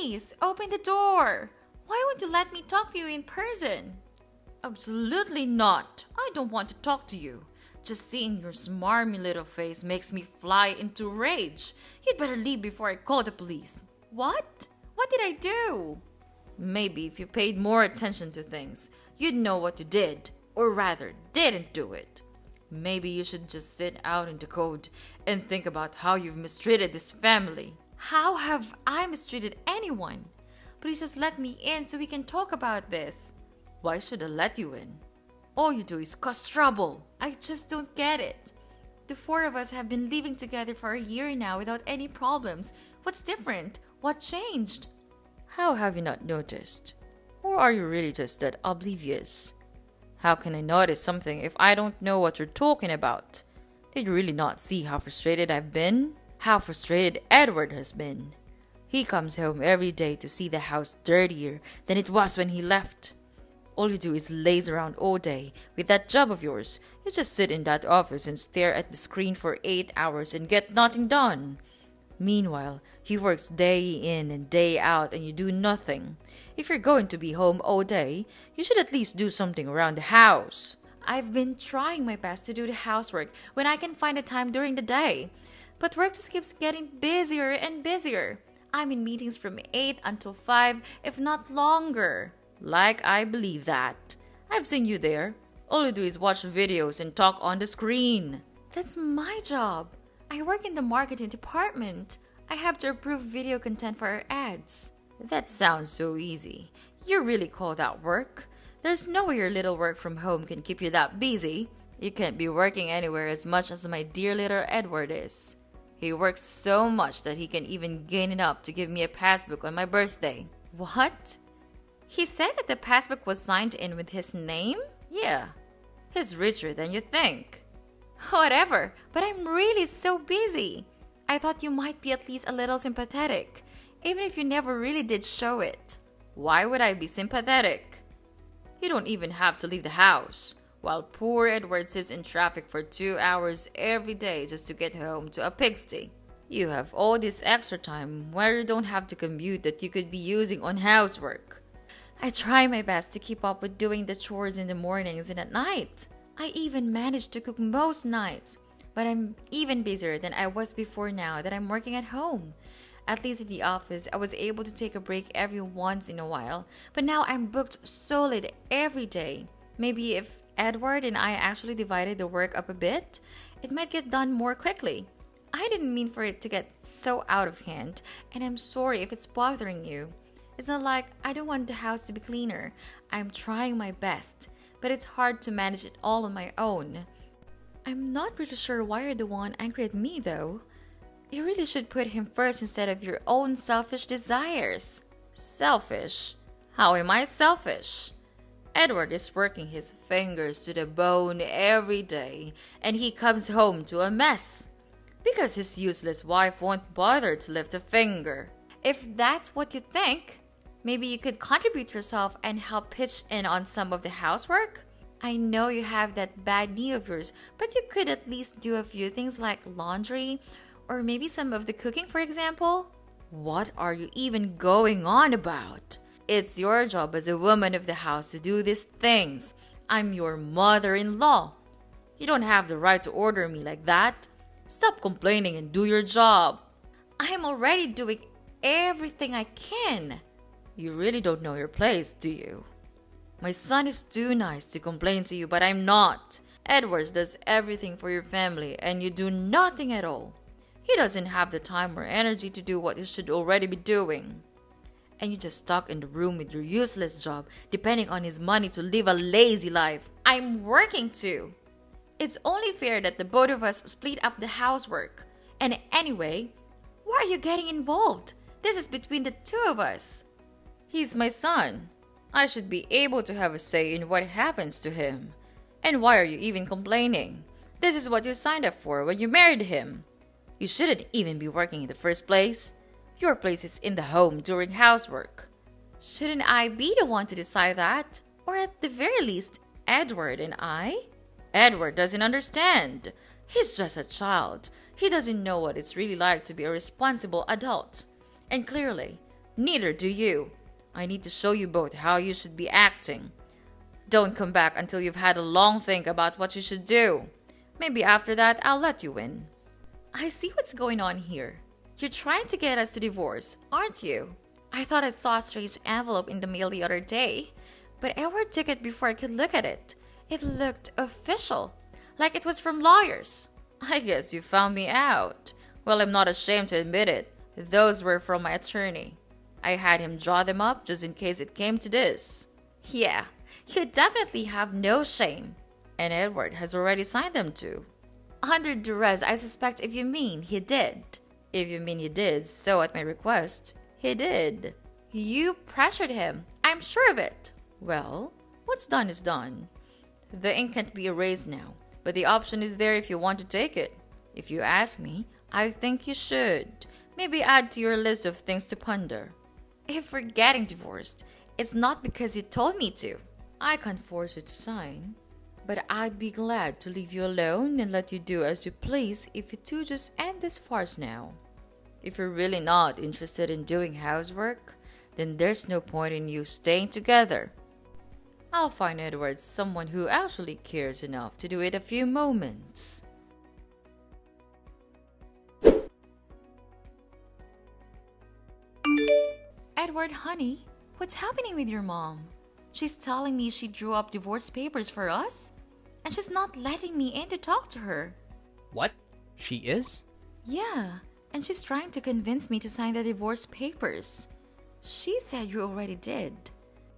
Please, open the door. Why won't you let me talk to you in person? Absolutely not. I don't want to talk to you. Just seeing your smarmy little face makes me fly into rage. You'd better leave before I call the police. What? What did I do? Maybe if you paid more attention to things, you'd know what you did, or rather, didn't do it. Maybe you should just sit out in the cold and think about how you've mistreated this family. How have I mistreated anyone? Please just let me in so we can talk about this. Why should I let you in? All you do is cause trouble. I just don't get it. The four of us have been living together for a year now without any problems. What's different? What changed? How have you not noticed? Or are you really just that oblivious? How can I notice something if I don't know what you're talking about? Did you really not see how frustrated I've been? How frustrated Edward has been? He comes home every day to see the house dirtier than it was when he left. All you do is laze around all day with that job of yours. You just sit in that office and stare at the screen for 8 hours and get nothing done. Meanwhile, he works day in and day out and you do nothing. If you're going to be home all day, you should at least do something around the house. I've been trying my best to do the housework when I can find the time during the day. But work just keeps getting busier and busier. I'm in meetings from 8 until 5, if not longer. Like I believe that. I've seen you there. All you do is watch videos and talk on the screen. That's my job. I work in the marketing department. I have to approve video content for our ads. That sounds so easy. You really call that work? There's no way your little work from home can keep you that busy. You can't be working anywhere as much as my dear little Edward is. He works so much that he can even gain it up to give me a passbook on my birthday. What? He said that the passbook was signed in with his name? Yeah. He's richer than you think. Whatever, but I'm really so busy. I thought you might be at least a little sympathetic, even if you never really did show it. Why would I be sympathetic? You don't even have to leave the house, while poor Edward sits in traffic for 2 hours every day just to get home to a pigsty. You have all this extra time where you don't have to commute that you could be using on housework. I try my best to keep up with doing the chores in the mornings and at night. I even manage to cook most nights, but I'm even busier than I was before now that I'm working at home. At least in the office, I was able to take a break every once in a while, but now I'm booked solid every day. Maybe if Edward and I actually divided the work up a bit, it might get done more quickly. I didn't mean for it to get so out of hand, and I'm sorry if it's bothering you. It's not like I don't want the house to be cleaner. I'm trying my best, but it's hard to manage it all on my own. I'm not really sure why you're the one angry at me, though. You really should put him first instead of your own selfish desires. Selfish? How am I selfish? Edward is working his fingers to the bone every day, and he comes home to a mess. Because his useless wife won't bother to lift a finger. If that's what you think, maybe you could contribute yourself and help pitch in on some of the housework? I know you have that bad knee of yours, but you could at least do a few things like laundry, or maybe some of the cooking, for example. What are you even going on about? It's your job as a woman of the house to do these things. I'm your mother-in-law. You don't have the right to order me like that. Stop complaining and do your job. I'm already doing everything I can. You really don't know your place, do you? My son is too nice to complain to you, but I'm not. Edwards does everything for your family, and you do nothing at all. He doesn't have the time or energy to do what he should already be doing. And you just stuck in the room with your useless job, depending on his money to live a lazy life. I'm working too. It's only fair that the both of us split up the housework. And anyway, why are you getting involved? This is between the two of us. He's my son. I should be able to have a say in what happens to him. And why are you even complaining? This is what you signed up for when you married him. You shouldn't even be working in the first place. Your place is in the home during housework. Shouldn't I be the one to decide that? Or at the very least, Edward and I? Edward doesn't understand. He's just a child. He doesn't know what it's really like to be a responsible adult. And clearly, Neither do you. I need to show you both how you should be acting. Don't come back until you've had a long think about what you should do. Maybe after that, I'll let you in. I see what's going on here. You're trying to get us to divorce, aren't you? I thought I saw a strange envelope in the mail the other day, but Edward took it before I could look at it. It looked official, like it was from lawyers. I guess you found me out. Well, I'm not ashamed to admit it. Those were from my attorney. I had him draw them up just in case it came to this. Yeah, you definitely have no shame. And Edward has already signed them too. Under duress, I suspect if you mean he did. If you mean he did, so at my request, he did. You pressured him. I'm sure of it. Well, what's done is done. The ink can't be erased now, but the option is there if you want to take it. If you ask me, I think you should. Maybe add to your list of things to ponder. If we're getting divorced, it's not because you told me to. I can't force you to sign. But I'd be glad to leave you alone and let you do as you please if you two just end this farce now. If you're really not interested in doing housework, then there's no point in you staying together. I'll find Edward someone who actually cares enough to do it a few moments. Edward, honey, what's happening with your mom? She's telling me she drew up divorce papers for us, and she's not letting me in to talk to her. What? She is? Yeah, and she's trying to convince me to sign the divorce papers. She said you already did.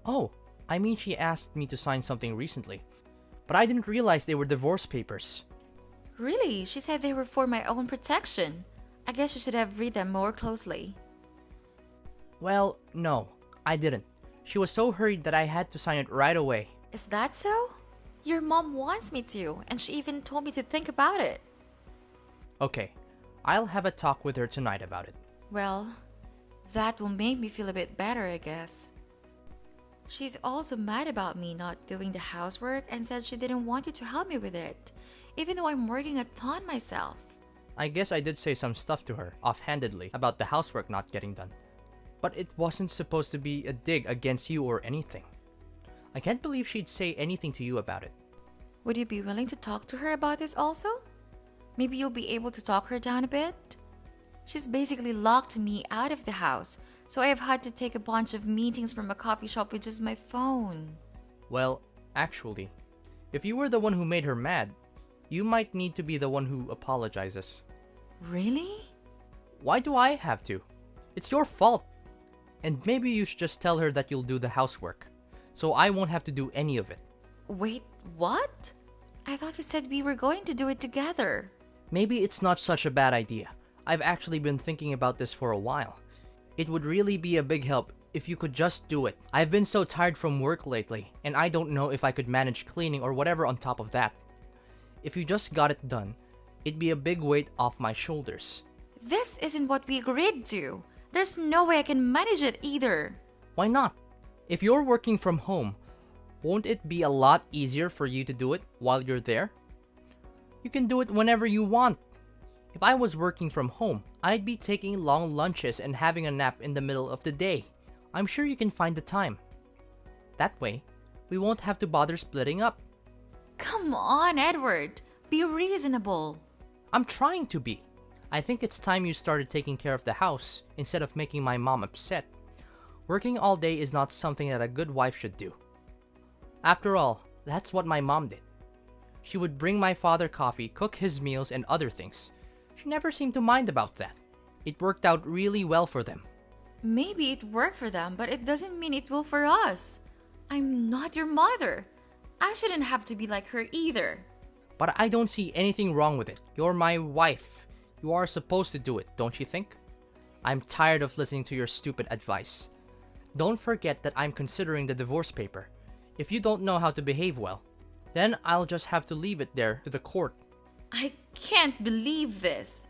Oh, I mean she asked me to sign something recently, but I didn't realize they were divorce papers. Really? She said they were for my own protection. I guess you should have read them more closely. Well, no, I didn't. She was so hurried that I had to sign it right away. Is that so? Your mom wants me to, and she even told me to think about it. Okay, I'll have a talk with her tonight about it. Well, that will make me feel a bit better, I guess. She's also mad about me not doing the housework and said she didn't want you to help me with it, even though I'm working a ton myself. I guess I did say some stuff to her, offhandedly, about the housework not getting done. But it wasn't supposed to be a dig against you or anything. I can't believe she'd say anything to you about it. Would you be willing to talk to her about this also? Maybe you'll be able to talk her down a bit? She's basically locked me out of the house, so I have had to take a bunch of meetings from a coffee shop with just my phone. Well, actually, if you were the one who made her mad, you might need to be the one who apologizes. Really? Why do I have to? It's your fault. And maybe you should just tell her that you'll do the housework, so I won't have to do any of it. Wait, what? I thought you said we were going to do it together. Maybe it's not such a bad idea. I've actually been thinking about this for a while. It would really be a big help if you could just do it. I've been so tired from work lately, and I don't know if I could manage cleaning or whatever on top of that. If you just got it done, it'd be a big weight off my shoulders. This isn't what we agreed to. There's no way I can manage it either. Why not? If you're working from home, won't it be a lot easier for you to do it while you're there? You can do it whenever you want. If I was working from home, I'd be taking long lunches and having a nap in the middle of the day. I'm sure you can find the time. That way, we won't have to bother splitting up. Come on, Edward. Be reasonable. I'm trying to be. I think it's time you started taking care of the house instead of making my mom upset. Working all day is not something that a good wife should do. After all, that's what my mom did. She would bring my father coffee, cook his meals, and other things. She never seemed to mind about that. It worked out really well for them. Maybe it worked for them, but it doesn't mean it will for us. I'm not your mother. I shouldn't have to be like her either. But I don't see anything wrong with it. You're my wife. You are supposed to do it, don't you think? I'm tired of listening to your stupid advice. Don't forget that I'm considering the divorce paper. If you don't know how to behave well, then I'll just have to leave it there to the court. I can't believe this.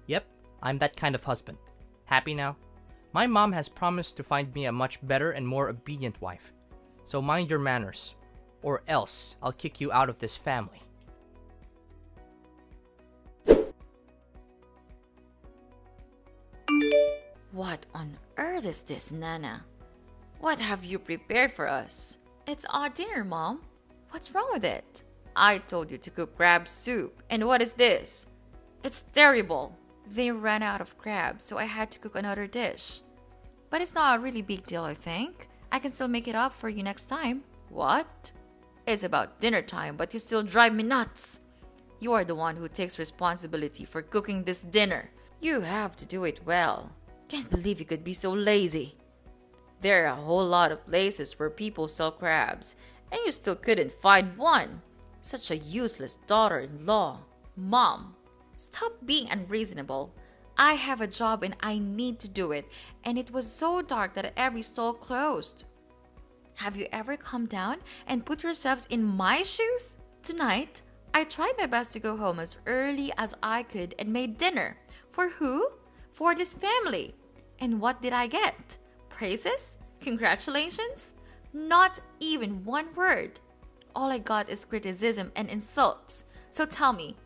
Yep, I'm that kind of husband. Happy now? My mom has promised to find me a much better and more obedient wife. So mind your manners, or else I'll kick you out of this family. What on earth is this, Nana? What have you prepared for us? It's our dinner, Mom. What's wrong with it? I told you to cook crab soup, and what is this? It's terrible. They ran out of crabs, so I had to cook another dish. But it's not a really big deal, I think. I can still make it up for you next time. What? It's about dinner time, but you still drive me nuts. You are the one who takes responsibility for cooking this dinner. You have to do it well. Can't believe you could be so lazy. There are a whole lot of places where people sell crabs, and you still couldn't find one. Such a useless daughter-in-law. Mom, stop being unreasonable. I have a job and I need to do it, and it was so dark that every stall closed. Have you ever come down and put yourselves in my shoes? Tonight, I tried my best to go home as early as I could and made dinner. For who? For this family. And what did I get? Praises? Congratulations? Not even one word. All I got is criticism and insults. So tell me,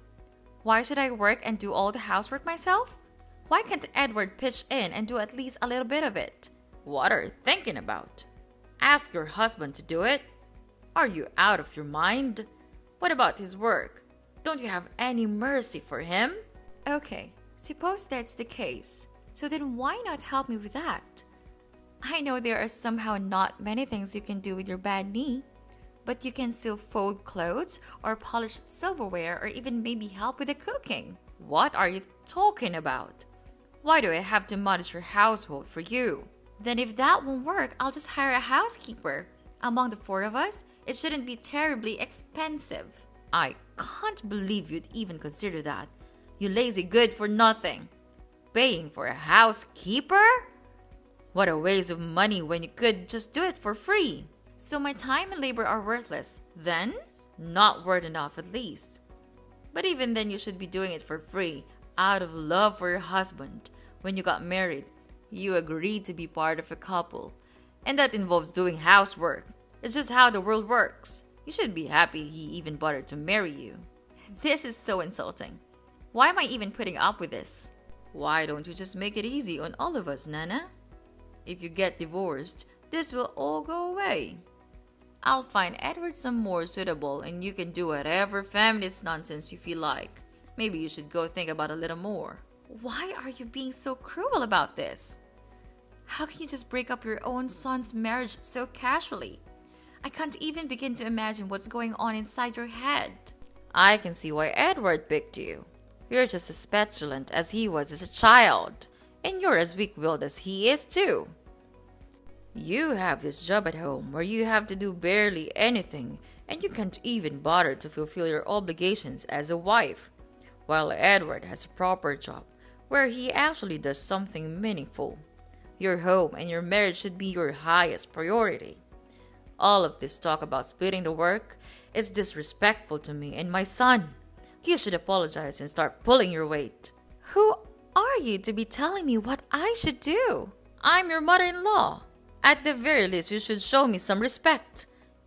why should I work and do all the housework myself? Why can't Edward pitch in and do at least a little bit of it? What are you thinking about? Ask your husband to do it. Are you out of your mind? What about his work? Don't you have any mercy for him? Okay, suppose that's the case. So then why not help me with that? I know there are somehow not many things you can do with your bad knee, but you can still fold clothes or polish silverware or even maybe help with the cooking. What are you talking about? Why do I have to manage your household for you? Then if that won't work, I'll just hire a housekeeper. Among the four of us, it shouldn't be terribly expensive. I can't believe you'd even consider that. You lazy good for nothing. Paying for a housekeeper? What a waste of money when you could just do it for free. So my time and labor are worthless, then? Not worth enough at least. But even then you should be doing it for free, out of love for your husband. When you got married, you agreed to be part of a couple. And that involves doing housework. It's just how the world works. You should be happy he even bothered to marry you. This is so insulting. Why am I even putting up with this? Why don't you just make it easy on all of us, Nana? If you get divorced, this will all go away. I'll find Edward some more suitable and you can do whatever feminist nonsense you feel like. Maybe you should go think about it a little more. Why are you being so cruel about this? How can you just break up your own son's marriage so casually? I can't even begin to imagine what's going on inside your head. I can see why Edward picked you. You're just as petulant as he was as a child, and you're as weak-willed as he is too. You have this job at home where you have to do barely anything, and you can't even bother to fulfill your obligations as a wife, while Edward has a proper job where he actually does something meaningful. Your home and your marriage should be your highest priority. All of this talk about splitting the work is disrespectful to me and my son. You should apologize and start pulling your weight. Who are you to be telling me what I should do? I'm your mother-in-law. At the very least, you should show me some respect.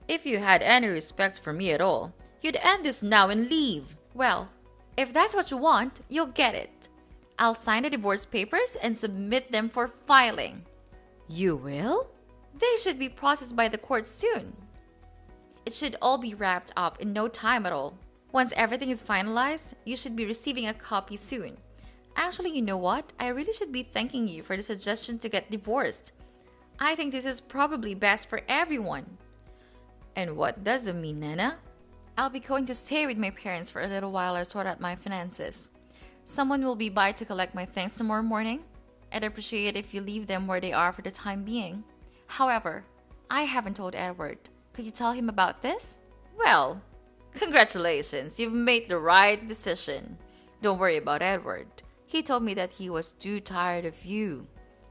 If you had any respect for me at all, you'd end this now and leave. Well, if that's what you want, you'll get it. I'll sign the divorce papers and submit them for filing. You will? They should be processed by the court soon. It should all be wrapped up in no time at all. Once everything is finalized, you should be receiving a copy soon. Actually, you know what? I really should be thanking you for the suggestion to get divorced. I think this is probably best for everyone. And what does it mean, Nana? I'll be going to stay with my parents for a little while or sort out my finances. Someone will be by to collect my things tomorrow morning. I'd appreciate it if you leave them where they are for the time being. However, I haven't told Edward. Could you tell him about this? Well, congratulations, you've made the right decision. Don't worry about Edward. He told me that he was too tired of you.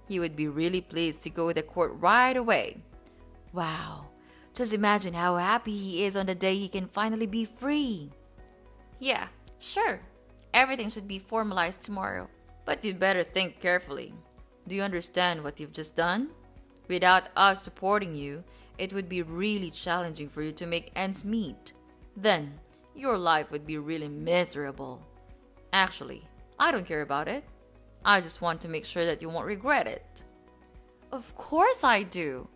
He would be really pleased to go to court right away. Wow, just imagine how happy he is on the day he can finally be free. Yeah, sure. Everything should be formalized tomorrow. But you'd better think carefully. Do you understand what you've just done? Without us supporting you, it would be really challenging for you to make ends meet. Then, your life would be really miserable. Actually, I don't care about it. I just want to make sure that you won't regret it. Of course I do.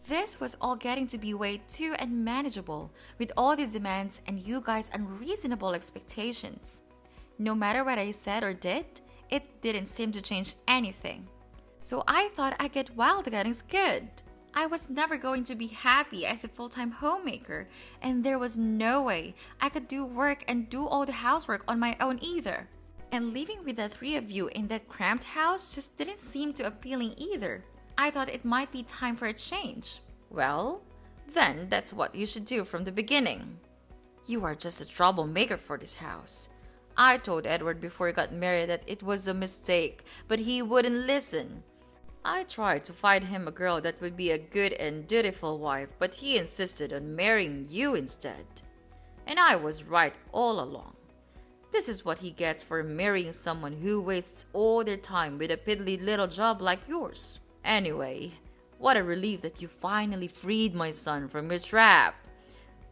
This was all getting to be way too unmanageable with all these demands and you guys' unreasonable expectations. No matter what I said or did, it didn't seem to change anything. So I thought I'd get wild getting good. I was never going to be happy as a full-time homemaker, and there was no way I could do work and do all the housework on my own either. And living with the three of you in that cramped house just didn't seem too appealing either. I thought it might be time for a change. Well, then that's what you should do from the beginning. You are just a troublemaker for this house. I told Edward before he got married that it was a mistake, but he wouldn't listen. I tried to find him a girl that would be a good and dutiful wife, but he insisted on marrying you instead. And I was right all along. This is what he gets for marrying someone who wastes all their time with a piddly little job like yours. Anyway, what a relief that you finally freed my son from your trap.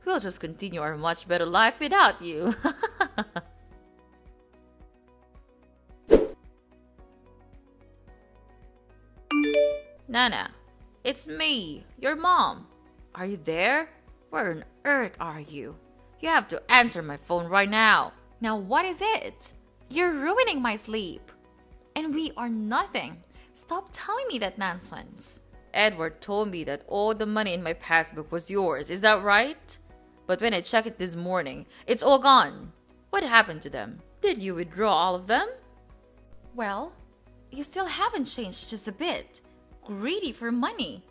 We'll just continue our much better life without you. Nana, it's me, your mom. Are you there? Where on earth are you? You have to answer my phone right now. Now what is it? You're ruining my sleep. And we are nothing. Stop telling me that nonsense. Edward told me that all the money in my passbook was yours. Is that right? But when I checked it this morning, it's all gone. What happened to them? Did you withdraw all of them? Well, you still haven't changed just a bit. Greedy for money.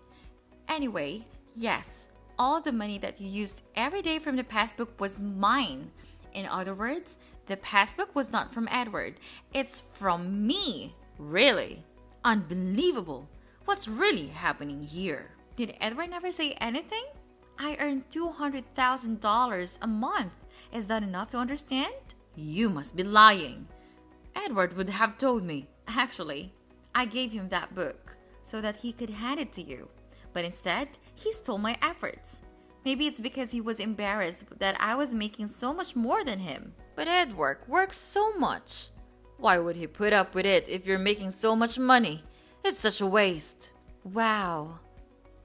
Anyway, yes, all the money that you used every day from the passbook was mine. In other words, the passbook was not from Edward. It's from me. Really? Unbelievable. What's really happening here? Did Edward never say anything? I earn $200,000 a month. Is that enough to understand? You must be lying. Edward would have told me. Actually, I gave him that book so that he could hand it to you. But instead, he stole my efforts. Maybe it's because he was embarrassed that I was making so much more than him. But Edward works so much. Why would he put up with it if you're making so much money? It's such a waste. Wow.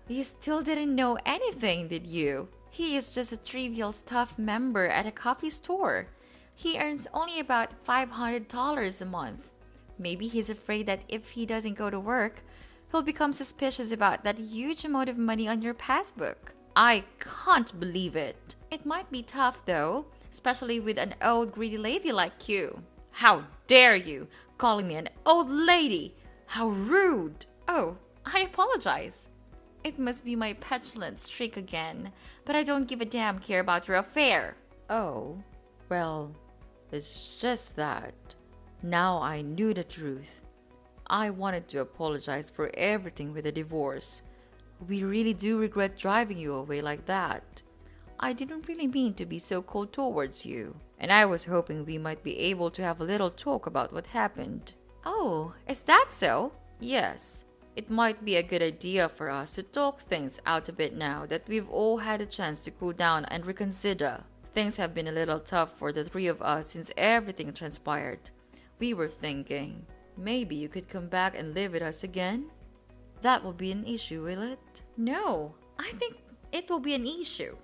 You still didn't know anything, did you? He is just a trivial staff member at a coffee store. He earns only about $500 a month. Maybe he's afraid that if he doesn't go to work, he'll become suspicious about that huge amount of money on your passbook. I can't believe it. It might be tough though, especially with an old greedy lady like you. How dare you, calling me an old lady? How rude. Oh, I apologize. It must be my petulant streak again, but I don't give a damn care about your affair. Oh, well, it's just that. Now I knew the truth. I wanted to apologize for everything with the divorce. We really do regret driving you away like that. I didn't really mean to be so cold towards you, and I was hoping we might be able to have a little talk about what happened. Oh, is that so? Yes. It might be a good idea for us to talk things out a bit now that we've all had a chance to cool down and reconsider. Things have been a little tough for the three of us since everything transpired. We were thinking, maybe you could come back and live with us again? That will be an issue, will it? No, I think it will be an issue.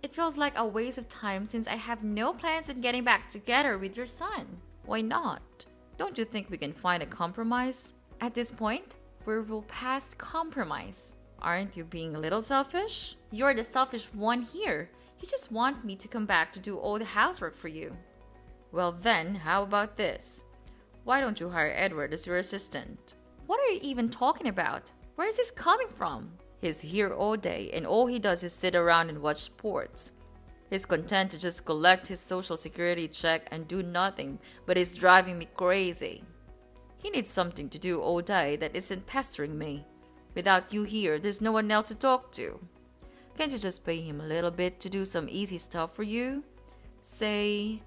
It feels like a waste of time since I have no plans in getting back together with your son. Why not? Don't you think we can find a compromise? At this point, we're well past compromise. Aren't you being a little selfish? You're the selfish one here. You just want me to come back to do all the housework for you. Well then, how about this? Why don't you hire Edward as your assistant? What are you even talking about? Where is this coming from? He's here all day and all he does is sit around and watch sports. He's content to just collect his social security check and do nothing, but it's driving me crazy. He needs something to do all day that isn't pestering me. Without you here, there's no one else to talk to. Can't you just pay him a little bit to do some easy stuff for you? Say,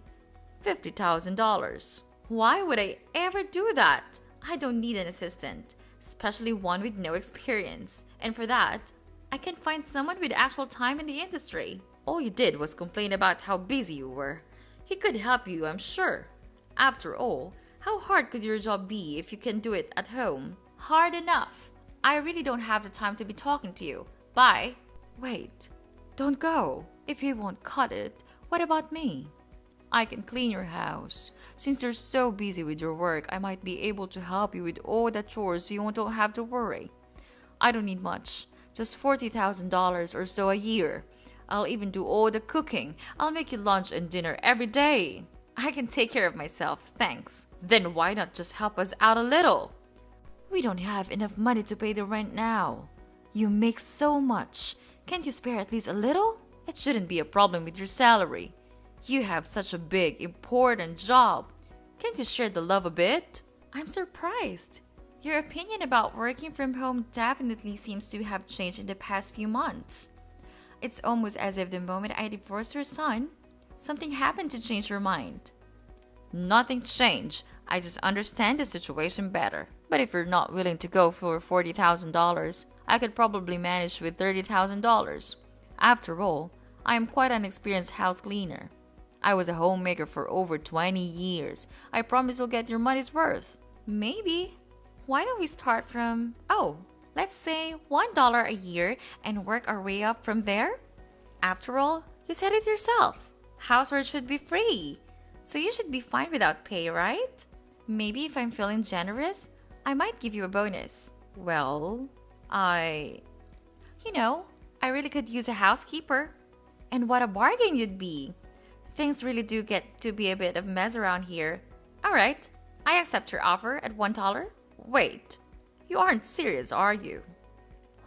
$50,000. Why would I ever do that? I don't need an assistant, especially one with no experience. And for that, I can find someone with actual time in the industry. All you did was complain about how busy you were. He could help you, I'm sure. After all, How hard could your job be if you can do it at home? Hard enough. I really don't have the time to be talking to you. Bye. Wait, don't go. If you won't cut it, what about me? I can clean your house. Since you're so busy with your work, I might be able to help you with all the chores so you don't have to worry. I don't need much, just $40,000 or so a year. I'll even do all the cooking. I'll make you lunch and dinner every day. I can take care of myself, thanks. Then why not just help us out a little? We don't have enough money to pay the rent now. You make so much. Can't you spare at least a little? It shouldn't be a problem with your salary. You have such a big, important job. Can't you share the love a bit? I'm surprised. Your opinion about working from home definitely seems to have changed in the past few months. It's almost as if the moment I divorced your son, something happened to change your mind. Nothing changed. I just understand the situation better. But if you're not willing to go for $40,000, I could probably manage with $30,000. After all, I am quite an experienced house cleaner. I was a homemaker for over 20 years. I promise you'll get your money's worth. Maybe. Why don't we start from, let's say $1 a year and work our way up from there? After all, you said it yourself. Housework should be free. So you should be fine without pay, right? Maybe if I'm feeling generous, I might give you a bonus. Well, I really could use a housekeeper. And what a bargain you'd be. Things really do get to be a bit of a mess around here. All right, I accept your offer at $1. Wait, you aren't serious, are you?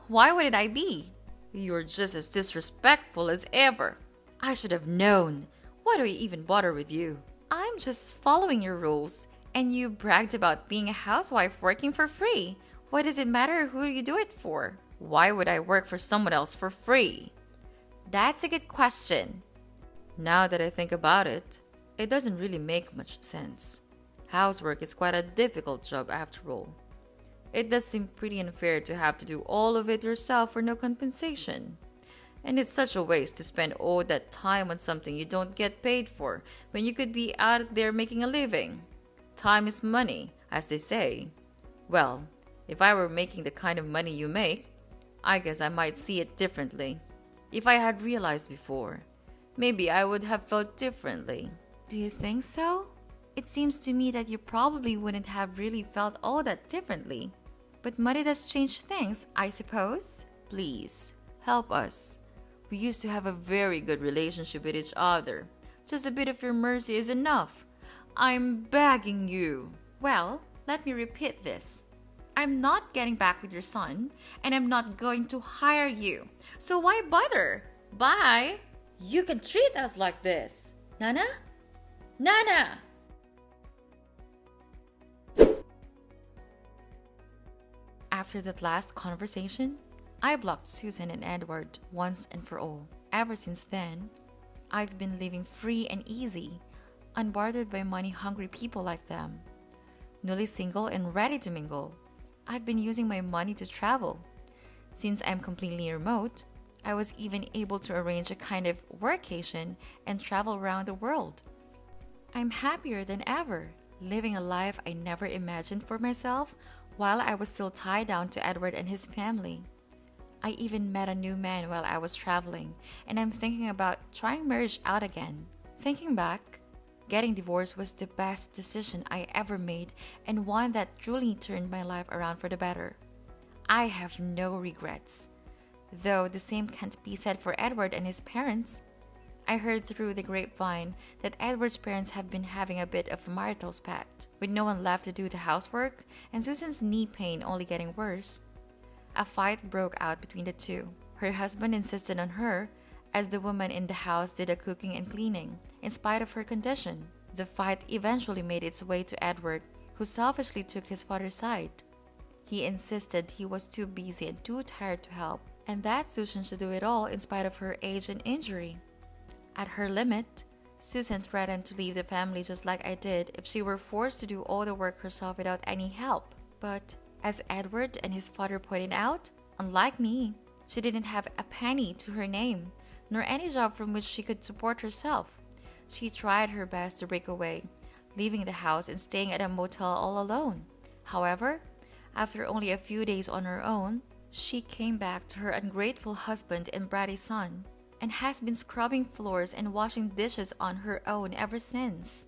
Why wouldn't I be? You're just as disrespectful as ever. I should have known. Why do I even bother with you? I'm just following your rules, and you bragged about being a housewife working for free. Why does it matter who you do it for? Why would I work for someone else for free? That's a good question. Now that I think about it, it doesn't really make much sense. Housework is quite a difficult job after all. It does seem pretty unfair to have to do all of it yourself for no compensation. And it's such a waste to spend all that time on something you don't get paid for when you could be out there making a living. Time is money, as they say. Well, if I were making the kind of money you make, I guess I might see it differently. If I had realized before, maybe I would have felt differently. Do you think so? It seems to me that you probably wouldn't have really felt all that differently. But money does change things, I suppose. Please, help us. We used to have a very good relationship with each other. Just a bit of your mercy is enough. I'm begging you. Well, let me repeat this. I'm not getting back with your son, and I'm not going to hire you. So why bother? Bye. You can treat us like this. Nana? Nana! After that last conversation, I blocked Susan and Edward once and for all. Ever since then, I've been living free and easy, unbothered by money-hungry people like them. Newly single and ready to mingle, I've been using my money to travel. Since I'm completely remote, I was even able to arrange a kind of workation and travel around the world. I'm happier than ever, living a life I never imagined for myself while I was still tied down to Edward and his family. I even met a new man while I was traveling, and I'm thinking about trying marriage out again. Thinking back, getting divorced was the best decision I ever made and one that truly turned my life around for the better. I have no regrets. Though the same can't be said for Edward and his parents. I heard through the grapevine that Edward's parents have been having a bit of a marital spat, with no one left to do the housework and Susan's knee pain only getting worse. A fight broke out between the two. Her husband insisted on her, as the woman in the house did the cooking and cleaning, in spite of her condition. The fight eventually made its way to Edward, who selfishly took his father's side. He insisted he was too busy and too tired to help, and that Susan should do it all in spite of her age and injury. At her limit, Susan threatened to leave the family just like I did if she were forced to do all the work herself without any help. But, as Edward and his father pointed out, unlike me, she didn't have a penny to her name, nor any job from which she could support herself. She tried her best to break away, leaving the house and staying at a motel all alone. However, after only a few days on her own, she came back to her ungrateful husband and bratty son and has been scrubbing floors and washing dishes on her own ever since.